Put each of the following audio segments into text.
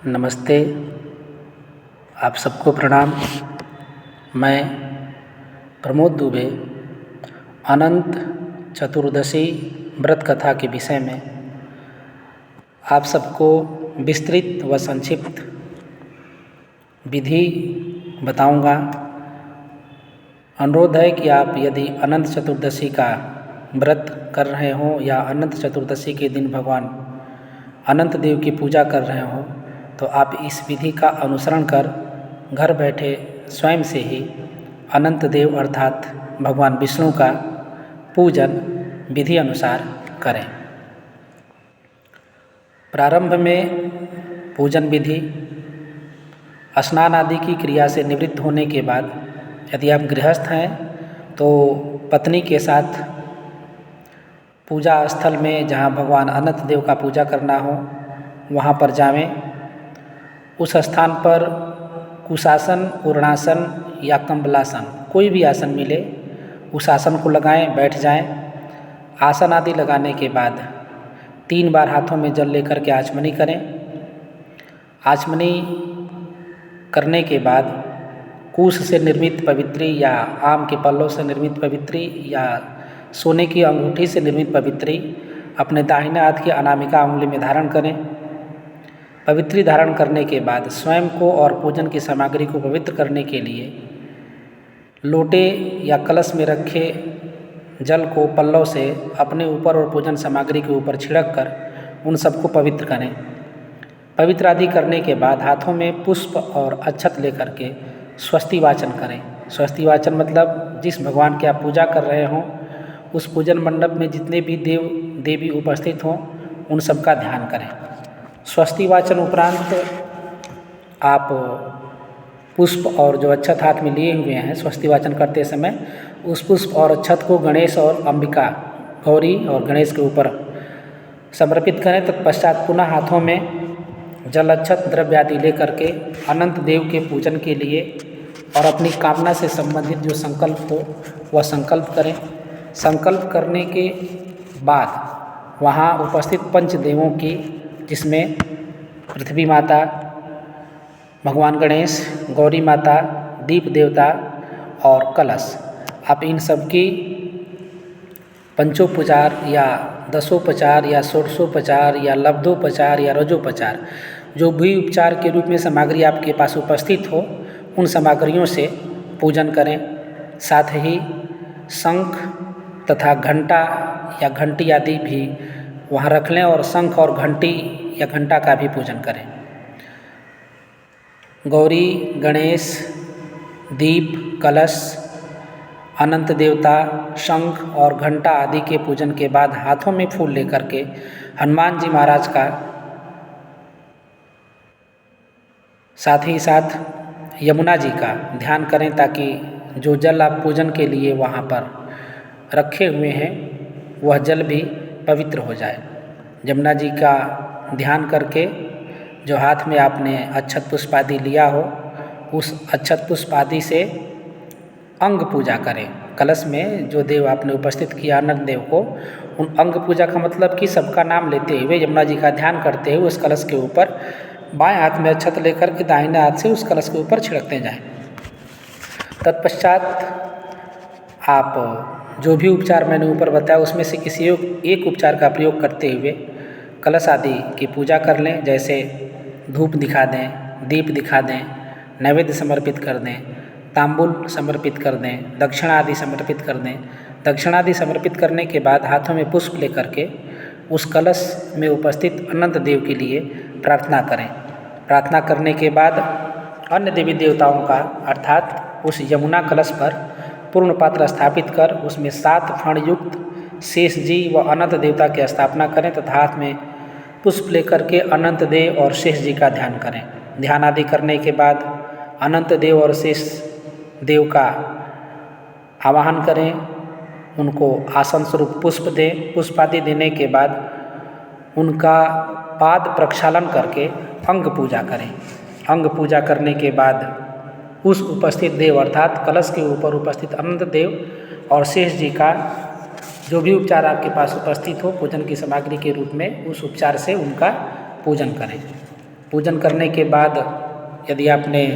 नमस्ते। आप सबको प्रणाम। मैं प्रमोद दुबे अनंत चतुर्दशी व्रत कथा के विषय में आप सबको विस्तृत व संक्षिप्त विधि बताऊंगा। अनुरोध है कि आप यदि अनंत चतुर्दशी का व्रत कर रहे हों या अनंत चतुर्दशी के दिन भगवान अनंत देव की पूजा कर रहे हों तो आप इस विधि का अनुसरण कर घर बैठे स्वयं से ही अनंत देव अर्थात भगवान विष्णु का पूजन विधि अनुसार करें। प्रारंभ में पूजन विधि स्नान आदि की क्रिया से निवृत्त होने के बाद यदि आप गृहस्थ हैं तो पत्नी के साथ पूजा स्थल में जहाँ भगवान अनंत देव का पूजा करना हो वहाँ पर जावें। उस स्थान पर कुशासन, पूर्णासन या कम्बलासन कोई भी आसन मिले उस आसन को लगाएं, बैठ जाएं। आसन आदि लगाने के बाद 3 बार हाथों में जल लेकर के आचमनी करें। आचमनी करने के बाद कुश से निर्मित पवित्री या आम के पल्लों से निर्मित पवित्री या सोने की अंगूठी से निर्मित पवित्री अपने दाहिने हाथ की अनामिका उंगली में धारण करें। पवित्री धारण करने के बाद स्वयं को और पूजन की सामग्री को पवित्र करने के लिए लोटे या कलश में रखे जल को पल्लव से अपने ऊपर और पूजन सामग्री के ऊपर छिड़क कर उन सबको पवित्र करें। पवित्र आदि करने के बाद हाथों में पुष्प और अक्षत लेकर के स्वस्ति वाचन करें। स्वस्ति वाचन मतलब जिस भगवान की आप पूजा कर रहे हों उस पूजन मंडप में जितने भी देव देवी उपस्थित हों उन सब का ध्यान करें। स्वस्ति वाचन उपरांत आप पुष्प और जो अक्षत हाथ में लिए हुए हैं स्वस्ति वाचन करते समय उस पुष्प और अक्षत को गणेश और अंबिका, गौरी और गणेश के ऊपर समर्पित करें। तत्पश्चात पुनः हाथों में जल, अक्षत, द्रव्य आदि लेकर के अनंत देव के पूजन के लिए और अपनी कामना से संबंधित जो संकल्प हो वह संकल्प करें। संकल्प करने के बाद वहाँ उपस्थित पंचदेवों की, जिसमें पृथ्वी माता, भगवान गणेश, गौरी माता, दीप देवता और कलश, आप इन सब की पंचोपचार या दशोपचार या षोडशोपचार या लब्धोपचार या रजोपचार जो भी उपचार के रूप में सामग्री आपके पास उपस्थित हो उन सामग्रियों से पूजन करें। साथ ही शंख तथा घंटा या घंटी आदि भी वहाँ रख लें और शंख और घंटी या घंटा का भी पूजन करें। गौरी, गणेश, दीप, कलश, अनंत देवता, शंख और घंटा आदि के पूजन के बाद हाथों में फूल लेकर के हनुमान जी महाराज का, साथ ही साथ यमुना जी का ध्यान करें ताकि जो जल आप पूजन के लिए वहाँ पर रखे हुए हैं वह जल भी पवित्र हो जाए। यमुना जी का ध्यान करके जो हाथ में आपने अक्षत पुष्प आदि लिया हो उस अक्षत पुष्प आदि से अंग पूजा करें। कलश में जो देव आपने उपस्थित किया अनंत देव को, उन अंग पूजा का मतलब कि सबका नाम लेते हुए यमुना जी का ध्यान करते हुए उस कलश के ऊपर बाएं हाथ में अक्षत लेकर के दाहिने हाथ से उस कलश के ऊपर छिड़कते जाएं। तत्पश्चात आप जो भी उपचार मैंने ऊपर बताया उसमें से किसी एक उपचार का प्रयोग करते हुए कलश आदि की पूजा कर लें। जैसे धूप दिखा दें, दीप दिखा दें, नैवेद्य समर्पित कर दें, तांबुल समर्पित कर दें, दक्षिणा आदि समर्पित कर दें। दक्षिणा आदि समर्पित करने के बाद हाथों में पुष्प लेकर के उस कलश में उपस्थित अनंत देव के लिए प्रार्थना करें। प्रार्थना करने के बाद अन्य देवी देवताओं का अर्थात उस यमुना कलश पर पूर्ण पात्र स्थापित कर उसमें 7 फण युक्त शेष जी व अनंत देवता की स्थापना करें तथा हाथ में पुष्प लेकर के अनंत देव और शेष जी का ध्यान करें। ध्यान आदि करने के बाद अनंत देव और शेष देव का आवाहन करें, उनको आसन स्वरूप पुष्प दें। पुष्प आदि देने के बाद उनका पाद प्रक्षालन करके अंग पूजा करें। अंग पूजा करने के बाद उस उपस्थित देव अर्थात कलश के ऊपर उपस्थित अनंत देव और शेष जी का जो भी उपचार आपके पास उपस्थित हो पूजन की सामग्री के रूप में उस उपचार से उनका पूजन करें। पूजन करने के बाद यदि आपने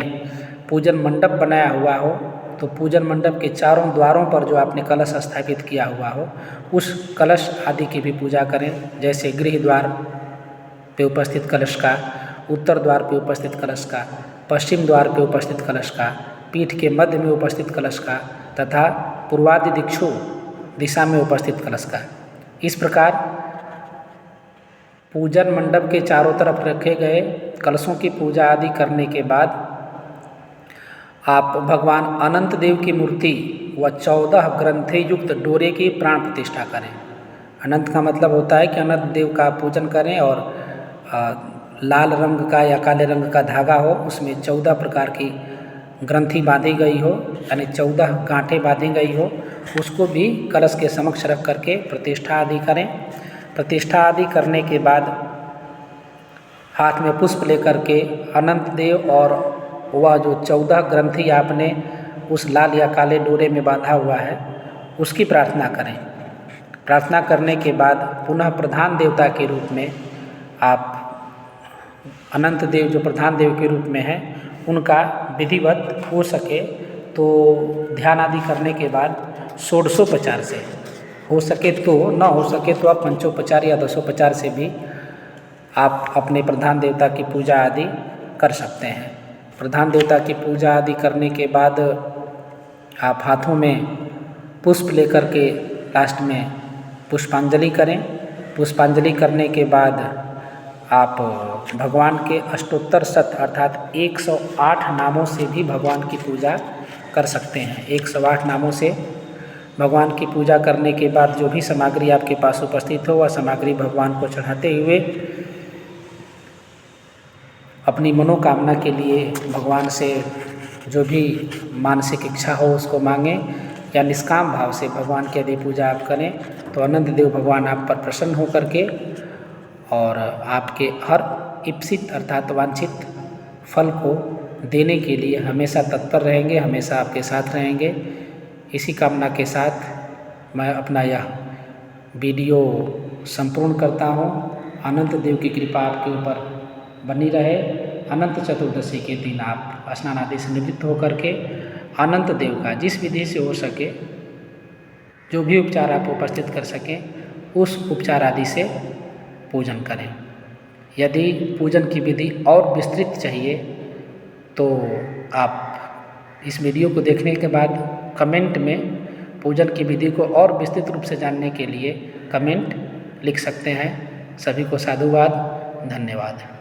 पूजन मंडप बनाया हुआ हो तो पूजन मंडप के चारों द्वारों पर जो आपने कलश स्थापित किया हुआ हो उस कलश आदि की भी पूजा करें। जैसे गृह द्वार पे उपस्थित कलश का, उत्तर द्वार पे उपस्थित कलश का, पश्चिम द्वार पे उपस्थित कलश का, पीठ के मध्य में उपस्थित कलश का तथा पूर्वादि दिक्षु दिशा में उपस्थित कलश का। इस प्रकार पूजन मंडप के चारों तरफ रखे गए कलशों की पूजा आदि करने के बाद आप भगवान अनंत देव की मूर्ति व 14 ग्रंथि युक्त डोरे की प्राण प्रतिष्ठा करें। अनंत का मतलब होता है कि अनंत देव का पूजन करें और लाल रंग का या काले रंग का धागा हो, उसमें 14 प्रकार की ग्रंथि बांधी गई हो, यानी 14 गांठें बांधी गई हो, उसको भी कलश के समक्ष रख करके प्रतिष्ठा आदि करें। प्रतिष्ठा आदि करने के बाद हाथ में पुष्प लेकर के अनंत देव और वह जो 14 ग्रंथि आपने उस लाल या काले डोरे में बांधा हुआ है उसकी प्रार्थना करें। प्रार्थना करने के बाद पुनः प्रधान देवता के रूप में आप अनंत देव जो प्रधान देव के रूप में हैं उनका विधिवत हो सके तो ध्यान आदि करने के बाद षोडशोपचार से, हो सके तो, न हो सके तो आप पंचोपचार या दशोपचार से भी आप अपने प्रधान देवता की पूजा आदि कर सकते हैं। प्रधान देवता की पूजा आदि करने के बाद आप हाथों में पुष्प लेकर के लास्ट में पुष्पांजलि करें। पुष्पांजलि करने के बाद आप भगवान के अष्टोत्तर शत अर्थात 108 नामों से भी भगवान की पूजा कर सकते हैं। 108 नामों से भगवान की पूजा करने के बाद जो भी सामग्री आपके पास उपस्थित हो वह सामग्री भगवान को चढ़ाते हुए अपनी मनोकामना के लिए भगवान से जो भी मानसिक इच्छा हो उसको मांगें या निष्काम भाव से भगवान की यदि पूजा आप करें तो अनंत देव भगवान आप पर प्रसन्न होकर के और आपके हर इप्सित अर्थात वांछित फल को देने के लिए हमेशा तत्पर रहेंगे, हमेशा आपके साथ रहेंगे। इसी कामना के साथ मैं अपना यह वीडियो संपूर्ण करता हूँ। अनंत देव की कृपा आपके ऊपर बनी रहे। अनंत चतुर्दशी के दिन आप स्नान आदि से निवृत्त होकर के अनंत देव का जिस विधि से हो सके जो भी उपचार आप उपस्थित कर सकें उस उपचार आदि से पूजन करें। यदि पूजन की विधि और विस्तृत चाहिए तो आप इस वीडियो को देखने के बाद कमेंट में पूजन की विधि को और विस्तृत रूप से जानने के लिए कमेंट लिख सकते हैं। सभी को साधुवाद, धन्यवाद।